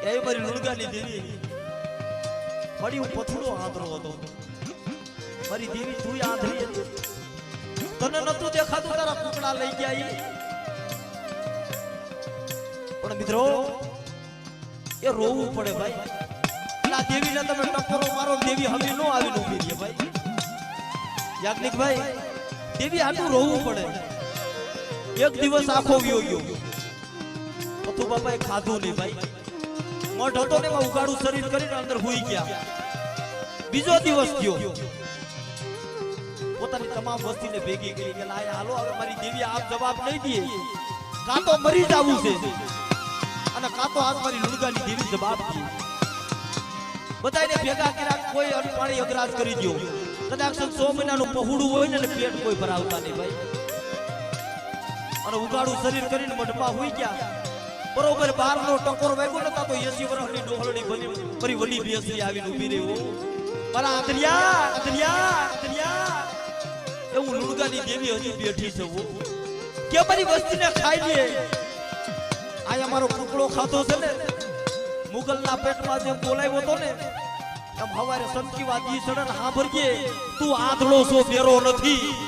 એ મારી લુણગાની દેવી મારી હું પથડો આંધળો હતો મારી દેવી તું આંધળી હતી તને નતું દેખાતું તારા કુકડા લઈ ગયા પણ મિત્રો એ રોવું પડે ભાઈ આ દેવીને તમે ટકોરો મારો દેવી હવે નો આવીને ઊભી રહે ભાઈ યાજ્ઞિક ભાઈ દેવી આટલું રોવું પડે એક દિવસ આખો ગયો પથુ બાપાએ ખાધું નહીં ભાઈ મઠ હતો ને ઉગાડું શરીર કરીને અંદર હુઈ ગયા બીજો દિવસ થયો પોતાની તમામ વસ્તીને ભેગી કરી કે લાય હાલો હવે મારી દેવી આપ જવાબ નહીં દે કાં તો મરી જાવું છે અને કાં તો આજ મારી લુણગાની દેવી જવાબ દે બધાને ભેગા કર્યા કોઈ અનપાણી અગ્રાજ કરી દો કદાચ 100 મહિનાનું પહોળું હોય ને પેટ કોઈ ભરાવતા નહીં ભાઈ અને ઉગાડું શરીર કરીને મઢમાં હુઈ ગયા બરોબર 12 નો ટકોર વાગ્યો નતા તો 80 વર્ષની ડોહલડી બની ફરી વલી બેસરી આવીને ઊભી રહી મારા આંધળિયા એવું લુણગાની દેવી હજી બેઠી છે કે મારી વસ્તીને ખાઈ લે આ અમારો કુકડો ખાતો છે ને મુગલના પેટમાં જે બોલાવ્યો હતો ને એમ હવારે સંકી વાદી સડન હા ભરજે તું આંધળો છો ફેરો નથી